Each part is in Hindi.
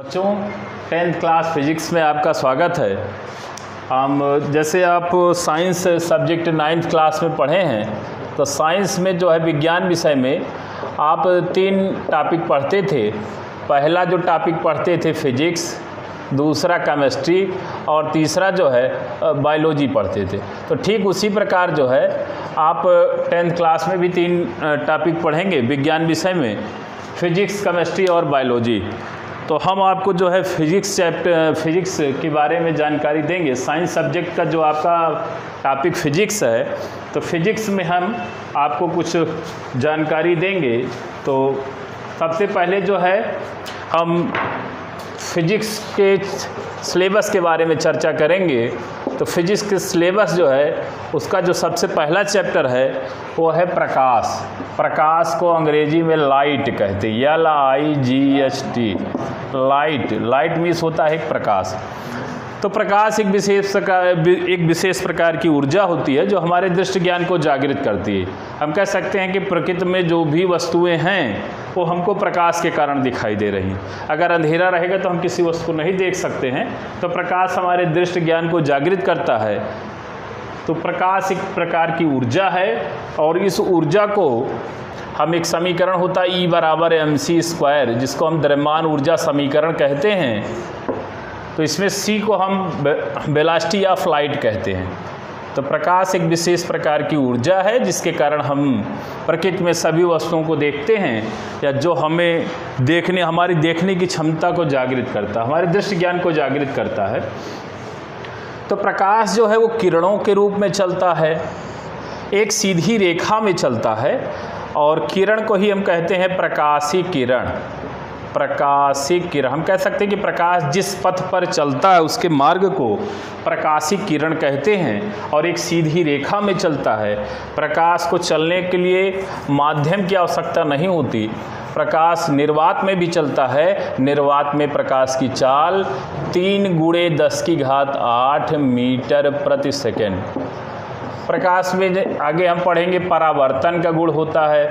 बच्चों 10th क्लास फिजिक्स में आपका स्वागत है। हम जैसे आप साइंस सब्जेक्ट 9th क्लास में पढ़े हैं तो साइंस में जो है विज्ञान विषय में आप 3 टॉपिक पढ़ते थे। पहला जो टॉपिक पढ़ते थे फिजिक्स, दूसरा केमिस्ट्री और तीसरा जो है बायोलॉजी पढ़ते थे। तो ठीक उसी प्रकार जो है आप 10th क्लास में भी 3 टॉपिक पढ़ेंगे विज्ञान विषय में, फिजिक्स, केमिस्ट्री और बायोलॉजी। तो हम आपको जो है फिजिक्स के बारे में जानकारी देंगे। साइंस सब्जेक्ट का जो आपका टॉपिक फिजिक्स है, तो फिजिक्स में हम आपको कुछ जानकारी देंगे। तो सबसे पहले जो है हम फिजिक्स के सिलेबस के बारे में चर्चा करेंगे। तो फिजिक्स के सिलेबस जो है उसका जो सबसे पहला चैप्टर है वो है प्रकाश। प्रकाश को अंग्रेजी में लाइट कहते हैं, LIGHT, लाइट मीन्स होता है प्रकाश। तो प्रकाश एक विशेष प्रकार की ऊर्जा होती है जो हमारे दृष्टि ज्ञान को जागृत करती है। हम कह सकते हैं कि प्रकृति में जो भी वस्तुएं हैं वो हमको प्रकाश के कारण दिखाई दे रही हैं। अगर अंधेरा रहेगा तो हम किसी वस्तु को नहीं देख सकते हैं, तो प्रकाश हमारे दृष्टि ज्ञान को जागृत करता है। तो प्रकाश एक प्रकार की ऊर्जा है और इस ऊर्जा को हम एक समीकरण होता है E = mc², जिसको हम द्रव्यमान ऊर्जा समीकरण कहते हैं। तो इसमें C को हम वेलोसिटी ऑफ लाइट कहते हैं। तो प्रकाश एक विशेष प्रकार की ऊर्जा है जिसके कारण हम प्रकृति में सभी वस्तुओं को देखते हैं, या जो हमें हमारी देखने की क्षमता को जागृत करता है, हमारे दृष्टि ज्ञान को जागृत करता है। तो प्रकाश जो है वो किरणों के रूप में चलता है, एक सीधी रेखा में चलता है, और किरण को ही हम कहते हैं प्रकाशी किरण। प्रकाशी किरण, हम कह सकते हैं कि प्रकाश जिस पथ पर चलता है उसके मार्ग को प्रकाशी किरण कहते हैं, और एक सीधी रेखा में चलता है। प्रकाश को चलने के लिए माध्यम की आवश्यकता नहीं होती। प्रकाश निर्वात में भी चलता है। निर्वात में प्रकाश की चाल 3 × 10⁸ मीटर प्रति सेकेंड। प्रकाश में आगे हम पढ़ेंगे परावर्तन का गुण होता है,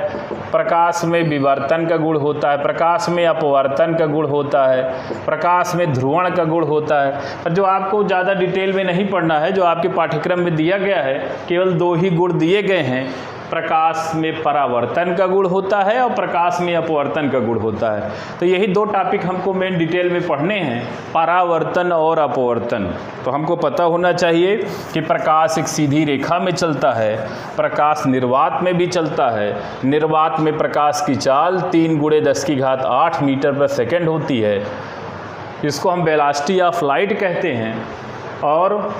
प्रकाश में विवर्तन का गुण होता है, प्रकाश में अपवर्तन का गुण होता है, प्रकाश में ध्रुवण का गुण होता है। पर जो आपको ज़्यादा डिटेल में नहीं पढ़ना है, जो आपके पाठ्यक्रम में दिया गया है, केवल 2 ही गुण दिए गए हैं। प्रकाश में परावर्तन का गुण होता है और प्रकाश में अपवर्तन का गुण होता है। तो यही 2 टॉपिक हमको मेन डिटेल में पढ़ने हैं, परावर्तन और अपवर्तन। तो हमको पता होना चाहिए कि प्रकाश एक सीधी रेखा में चलता है, प्रकाश निर्वात में भी चलता है। निर्वात में प्रकाश की चाल 3 × 10⁸ मीटर प्रति सेकेंड होती है, जिसको हम वेलोसिटी ऑफ लाइट कहते हैं। और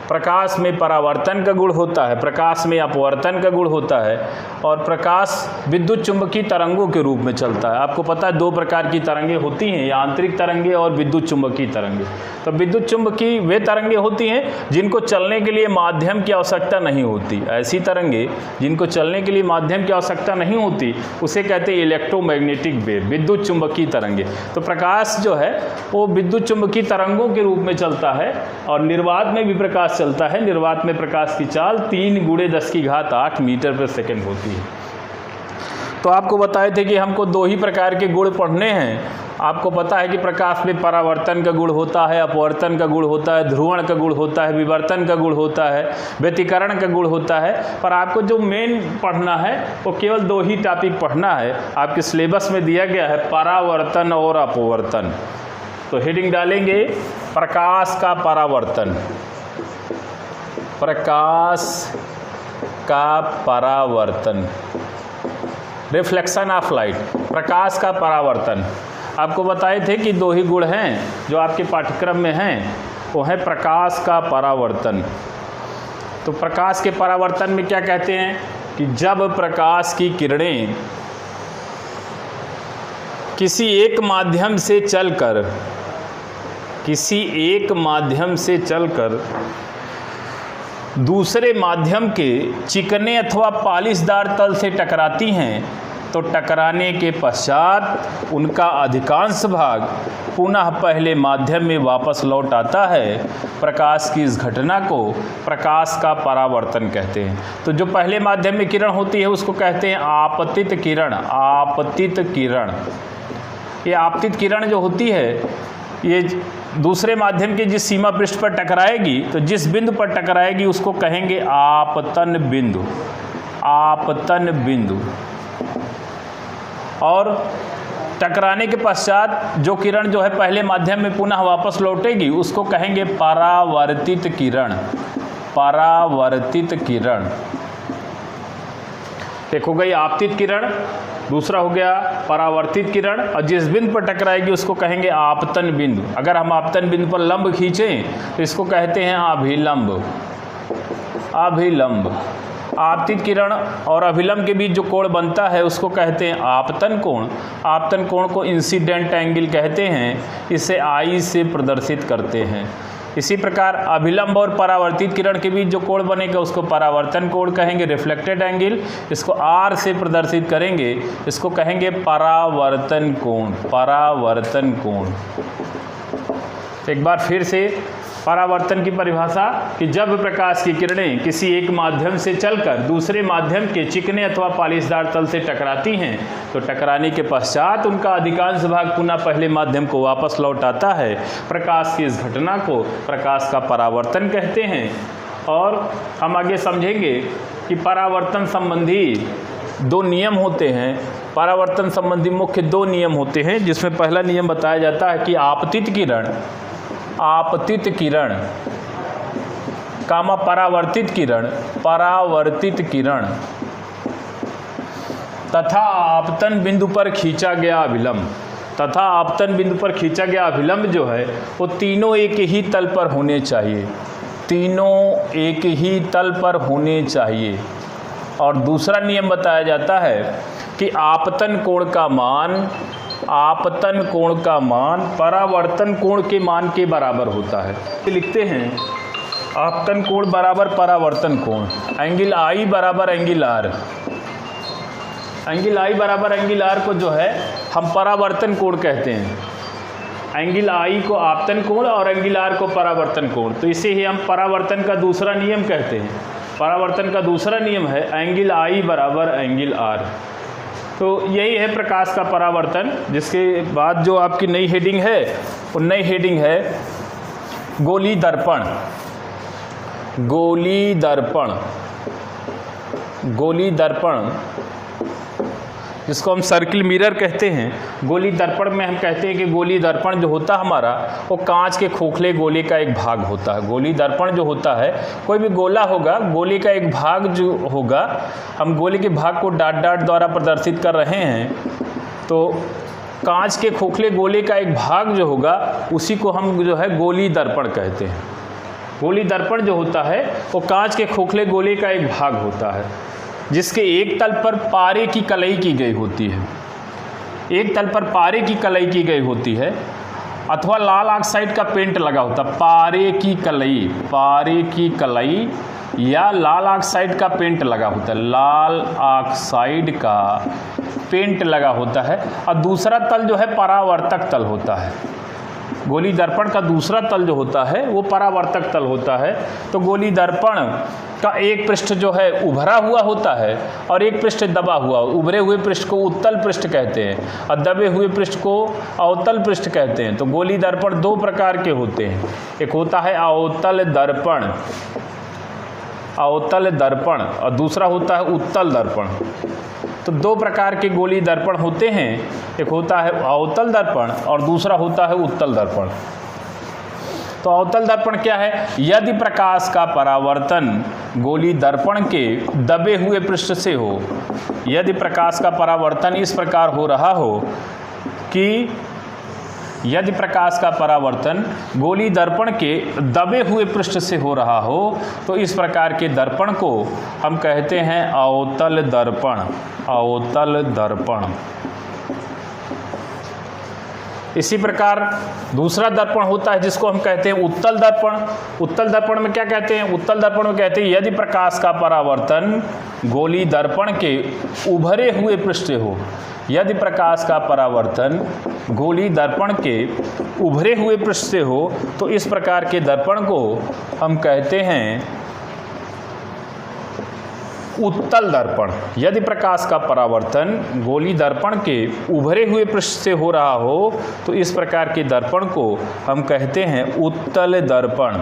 प्रकाश में परावर्तन का गुण होता है, प्रकाश में अपवर्तन का गुण होता है, और प्रकाश विद्युत चुंबकीय तरंगों के रूप में चलता है। आपको पता है 2 प्रकार की तरंगें होती हैं, आंतरिक तरंगे और विद्युत चुंबकीय तरंगे। तो विद्युत चुंबकीय वे तरंगे होती हैं जिनको चलने के लिए माध्यम की आवश्यकता नहीं होती। ऐसी तरंगे जिनको चलने के लिए माध्यम की आवश्यकता नहीं होती उसे कहते हैं इलेक्ट्रोमैग्नेटिक वेव, विद्युत चुंबकीय तरंगे। तो प्रकाश जो है वो विद्युत चुंबकीय तरंगों के रूप में चलता है, और निर्वात में भी प्रकाश चलता है। निर्वात में प्रकाश की चाल 3 × 10⁸ मीटर प्रति सेकेंड होती है। तो आपको बताए थे कि हमको 2 ही प्रकार के गुण पढ़ने हैं। आपको पता है कि प्रकाश में परावर्तन का गुण होता है, अपवर्तन का गुण होता है, ध्रुवण का गुण होता है, विवर्तन का गुण होता है, व्यतिकरण का गुण होता है। पर आपको जो मेन पढ़ना है वो केवल 2 ही टॉपिक पढ़ना है। आपके सिलेबस में दिया गया है परावर्तन और अपवर्तन। तो हेडिंग डालेंगे प्रकाश का परावर्तन। प्रकाश का परावर्तन, रिफ्लेक्शन ऑफ लाइट, प्रकाश का परावर्तन। आपको बताए थे कि 2 ही गुण हैं जो आपके पाठ्यक्रम में हैं, वो है प्रकाश का परावर्तन। तो प्रकाश के परावर्तन में क्या कहते हैं कि जब प्रकाश की किरणें किसी एक माध्यम से चलकर दूसरे माध्यम के चिकने अथवा पॉलिशदार तल से टकराती हैं, तो टकराने के पश्चात उनका अधिकांश भाग पुनः पहले माध्यम में वापस लौट आता है। प्रकाश की इस घटना को प्रकाश का परावर्तन कहते हैं। तो जो पहले माध्यम में किरण होती है उसको कहते हैं आपतित किरण। आपतित किरण। ये आपतित किरण जो होती है ये दूसरे माध्यम के जिस सीमा पृष्ठ पर टकराएगी, तो जिस बिंदु पर टकराएगी उसको कहेंगे आपतन बिंदु, आपतन बिंदु। और टकराने के पश्चात जो किरण जो है पहले माध्यम में पुनः वापस लौटेगी उसको कहेंगे परावर्तित किरण, परावर्तित किरण। एक हो गई आपतित किरण, दूसरा हो गया परावर्तित किरण, और जिस बिंदु पर टकराएगी उसको कहेंगे आपतन बिंदु। अगर हम आपतन बिंदु पर लंब खींचें तो इसको कहते हैं अभिलंब, अभिलंब। आपतित किरण और अभिलंब के बीच जो कोण बनता है उसको कहते हैं आपतन कोण। आपतन कोण को इंसिडेंट एंगल कहते हैं, इसे आई से प्रदर्शित करते हैं। इसी प्रकार अभिलंब और परावर्तित किरण के बीच जो कोण बनेगा उसको परावर्तन कोण कहेंगे, रिफ्लेक्टेड एंगल। इसको आर से प्रदर्शित करेंगे, इसको कहेंगे परावर्तन कोण, परावर्तन कोण। एक बार फिर से परावर्तन की परिभाषा कि जब प्रकाश की किरणें किसी एक माध्यम से चलकर दूसरे माध्यम के चिकने अथवा पालिशदार तल से टकराती हैं तो टकराने के पश्चात उनका अधिकांश भाग पुनः पहले माध्यम को वापस लौट आता है। प्रकाश की इस घटना को प्रकाश का परावर्तन कहते हैं। और हम आगे समझेंगे कि परावर्तन संबंधी दो नियम होते हैं। परावर्तन संबंधी मुख्य दो नियम होते हैं, जिसमें पहला नियम बताया जाता है कि आपतित किरण, आपतित किरण कामा परावर्तित किरण, परावर्तित किरण तथा आपतन बिंदु पर खींचा गया अभिलंब, तथा आपतन बिंदु पर खींचा गया अभिलंब जो है वो तीनों एक ही तल पर होने चाहिए, तीनों एक ही तल पर होने चाहिए। और दूसरा नियम बताया जाता है कि आपतन कोण का मान, आपतन कोण का मान परावर्तन कोण के मान के बराबर होता है। लिखते हैं आपतन कोण बराबर परावर्तन कोण, एंगल आई बराबर एंगल आर। एंगल आई बराबर एंगल आर को जो है हम परावर्तन कोण कहते हैं। एंगल आई को आपतन कोण और एंगल आर को परावर्तन कोण, तो इसे ही हम परावर्तन का दूसरा नियम कहते हैं। परावर्तन का दूसरा नियम है एंगल आई बराबर एंगल आर। तो यही है प्रकाश का परावर्तन। जिसके बाद जो आपकी नई हेडिंग है वो नई हेडिंग है गोली दर्पण, गोली दर्पण, गोली दर्पण जिसको हम सर्किल मिरर कहते हैं। गोली दर्पण में हम कहते हैं कि गोली दर्पण जो होता है हमारा वो कांच के खोखले गोले का एक भाग होता है। गोली दर्पण जो होता है, कोई भी गोला होगा, गोले का एक भाग जो होगा, हम गोले के भाग को डॉट डॉट द्वारा प्रदर्शित कर रहे हैं, तो कांच के खोखले गोले का एक भाग जो होगा उसी को हम जो है गोली दर्पण कहते हैं। गोली दर्पण जो होता है वो कांच के खोखले गोले का एक भाग होता है, जिसके एक तल पर पारे की कलई की गई होती है, एक तल पर पारे की कलई की गई होती है अथवा लाल ऑक्साइड का पेंट लगा होता है। पारे की कलई, पारे की कलई या लाल ऑक्साइड का पेंट लगा होता है, लाल ऑक्साइड का पेंट लगा होता है। और दूसरा तल जो है परावर्तक तल होता है। गोली दर्पण का दूसरा तल जो होता है वो परावर्तक तल होता है। तो गोली दर्पण का एक पृष्ठ जो है उभरा हुआ होता है और एक पृष्ठ दबा हुआ। उभरे हुए पृष्ठ को उत्तल पृष्ठ कहते हैं और दबे हुए पृष्ठ को अवतल पृष्ठ कहते हैं। तो गोली दर्पण दो प्रकार के होते हैं, एक होता है अवतल दर्पण, अवतल दर्पण, और दूसरा होता है उत्तल दर्पण। तो दो प्रकार के गोली दर्पण होते हैं, एक होता है अवतल दर्पण और दूसरा होता है उत्तल दर्पण। तो अवतल दर्पण क्या है? यदि प्रकाश का परावर्तन गोली दर्पण के दबे हुए पृष्ठ से हो, यदि प्रकाश का परावर्तन इस प्रकार हो रहा हो कि यदि प्रकाश का परावर्तन गोली दर्पण के दबे हुए पृष्ठ से हो रहा हो तो इस प्रकार के दर्पण को हम कहते हैं अवतल दर्पण, अवतल दर्पण। इसी प्रकार दूसरा दर्पण होता है जिसको हम कहते हैं उत्तल दर्पण। उत्तल दर्पण में क्या कहते हैं? उत्तल दर्पण में कहते हैं यदि प्रकाश का परावर्तन गोली दर्पण के उभरे हुए पृष्ठ से हो, यदि प्रकाश का परावर्तन गोली दर्पण के उभरे हुए पृष्ठ से हो तो इस प्रकार के दर्पण को हम कहते हैं उत्तल दर्पण, यदि प्रकाश का परावर्तन गोली दर्पण के उभरे हुए पृष्ठ से हो रहा हो तो इस प्रकार के दर्पण को हम कहते हैं उत्तल दर्पण।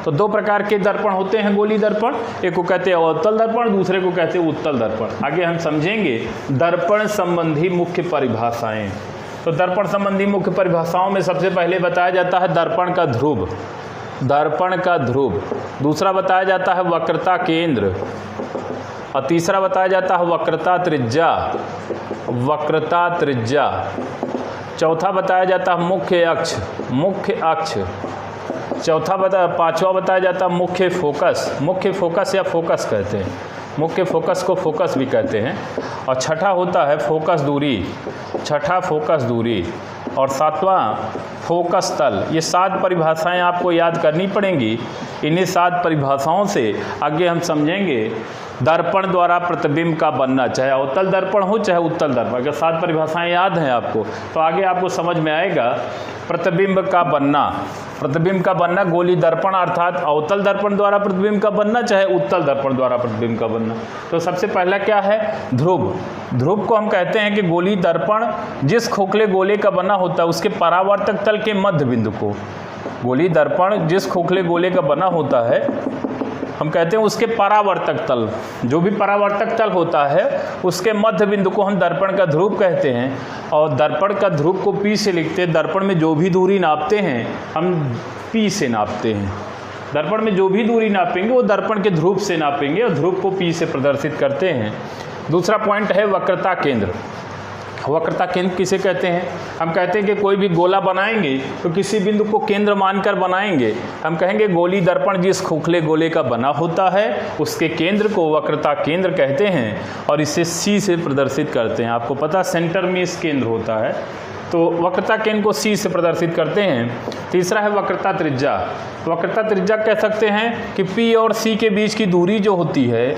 तो दो प्रकार के दर्पण होते हैं गोली दर्पण, एक को कहते हैं अवतल दर्पण, दूसरे को कहते हैं उत्तल दर्पण। आगे हम समझेंगे दर्पण संबंधी मुख्य परिभाषाएं। तो दर्पण संबंधी मुख्य परिभाषाओं में सबसे पहले बताया जाता है दर्पण का ध्रुव, दर्पण का ध्रुव। दूसरा बताया जाता है वक्रता केंद्र, और तीसरा बताया जाता है वक्रता त्रिज्या, वक्रता त्रिज्या। चौथा बताया जाता है मुख्य अक्ष, मुख्य अक्ष। पांचवा बताया जाता है मुख्य फोकस, मुख्य फोकस या फोकस कहते हैं, मुख्य फोकस को फोकस भी कहते हैं। और छठा होता है फोकस दूरी, छठा फोकस दूरी। और सातवां फोकस तल। ये 7 परिभाषाएं आपको याद करनी पड़ेंगी। इन्हीं 7 परिभाषाओं से आगे हम समझेंगे दर्पण द्वारा प्रतिबिंब का बनना, चाहे अवतल दर्पण हो चाहे उत्तल दर्पण। अगर 7 परिभाषाएं याद हैं आपको तो आगे आपको समझ में आएगा प्रतिबिंब का बनना, प्रतिबिंब का बनना गोली दर्पण अर्थात अवतल दर्पण द्वारा प्रतिबिंब का बनना चाहे उत्तल दर्पण द्वारा प्रतिबिंब का बनना। तो सबसे पहला क्या है ध्रुव। ध्रुव को हम कहते हैं कि गोली दर्पण जिस खोखले गोले का बना होता है उसके परावर्तक तल के मध्य बिंदु को, गोली दर्पण जिस खोखले गोले का बना होता है हम कहते हैं उसके परावर्तक तल, जो भी परावर्तक तल होता है उसके मध्य बिंदु को हम दर्पण का ध्रुव कहते हैं। और दर्पण का ध्रुव को P से लिखते हैं। दर्पण में जो भी दूरी नापते हैं हम P से नापते हैं, दर्पण में जो भी दूरी नापेंगे वो दर्पण के ध्रुव से नापेंगे और ध्रुव को P से प्रदर्शित करते हैं। दूसरा पॉइंट है वक्रता केंद्र। वक्रता केंद्र किसे कहते हैं? हम कहते हैं कि कोई भी गोला बनाएंगे तो किसी बिंदु को केंद्र मानकर बनाएंगे। हम कहेंगे गोली दर्पण जिस खोखले गोले का बना होता है उसके केंद्र को वक्रता केंद्र कहते हैं और इसे C से प्रदर्शित करते हैं। आपको पता सेंटर में इस केंद्र होता है, तो वक्रता केंद्र को C से प्रदर्शित करते हैं। तीसरा है वक्रता त्रिज्या। वक्रता त्रिज्या कह सकते हैं कि P और C के बीच की दूरी जो होती है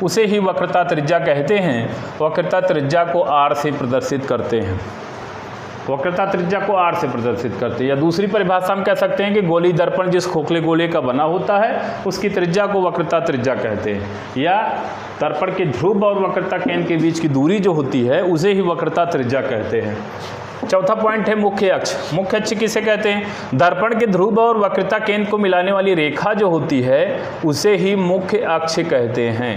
उसे ही वक्रता त्रिज्या कहते हैं। वक्रता त्रिज्या को R से प्रदर्शित करते हैं, वक्रता त्रिज्या को R से प्रदर्शित करते हैं। या दूसरी परिभाषा हम कह सकते हैं कि गोली दर्पण जिस खोखले गोले का बना होता है उसकी त्रिज्या को वक्रता त्रिज्या कहते हैं। या दर्पण के ध्रुव और वक्रता केंद्र के बीच की दूरी जो होती है उसे ही वक्रता त्रिज्या कहते हैं। चौथा पॉइंट है मुख्य अक्ष। मुख्य अक्ष किसे कहते हैं? दर्पण के ध्रुव और वक्रता केंद्र को मिलाने वाली रेखा जो होती है उसे ही मुख्य अक्ष कहते हैं।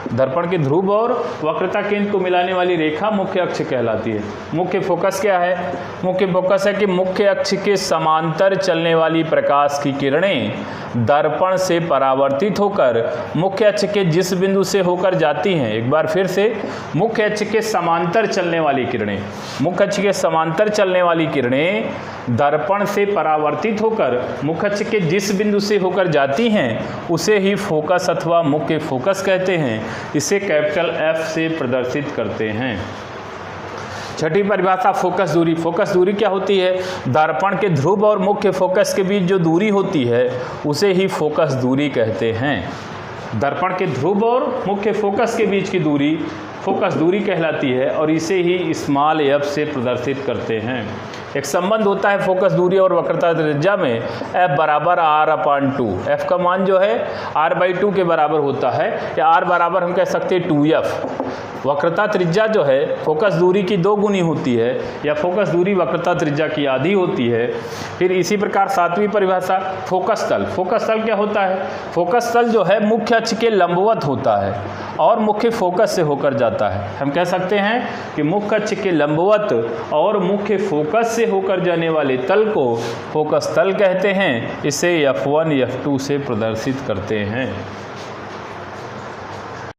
दर्पण के ध्रुव और वक्रता केंद्र को मिलाने वाली रेखा मुख्य अक्ष कहलाती है। मुख्य फोकस क्या है? मुख्य फोकस है कि मुख्य अक्ष के समांतर चलने वाली प्रकाश की किरणें दर्पण से परावर्तित होकर मुख्य अक्ष के जिस बिंदु से होकर जाती हैं, एक बार फिर से, मुख्य अक्ष के समांतर चलने वाली किरणें, मुख्य अक्ष के समांतर चलने वाली किरणें दर्पण से परावर्तित होकर मुख्य अक्ष के जिस बिंदु से होकर जाती हैं उसे ही फोकस अथवा मुख्य फोकस कहते हैं। इसे कैपिटल F से प्रदर्शित करते हैं। छठी परिभाषा फोकस दूरी। फोकस दूरी क्या होती है? दर्पण के ध्रुव और मुख्य फोकस के बीच जो दूरी होती है उसे ही फोकस दूरी कहते हैं। दर्पण के ध्रुव और मुख्य फोकस के बीच की दूरी फोकस दूरी कहलाती है और इसे ही स्मॉल f से प्रदर्शित करते हैं। एक संबंध होता है फोकस दूरी और वक्रता त्रिज्या में, F बराबर R/2। F का मान जो है R/2 के बराबर होता है, या R बराबर हम कह सकते हैं 2F। वक्रता त्रिज्या जो है फोकस दूरी की 2 गुनी होती है, या फोकस दूरी वक्रता त्रिज्या की आधी होती है। फिर इसी प्रकार सातवीं परिभाषा फोकस तल। फोकस तल क्या होता है? फोकस तल जो है मुख्य अक्ष के लंबवत होता है और मुख्य फोकस से होकर जाता है। हम कह सकते हैं कि मुख्य अक्ष के लंबवत और मुख्य फोकस से होकर जाने वाले तल को फोकस तल कहते हैं। इसे F1 F2 से प्रदर्शित करते हैं।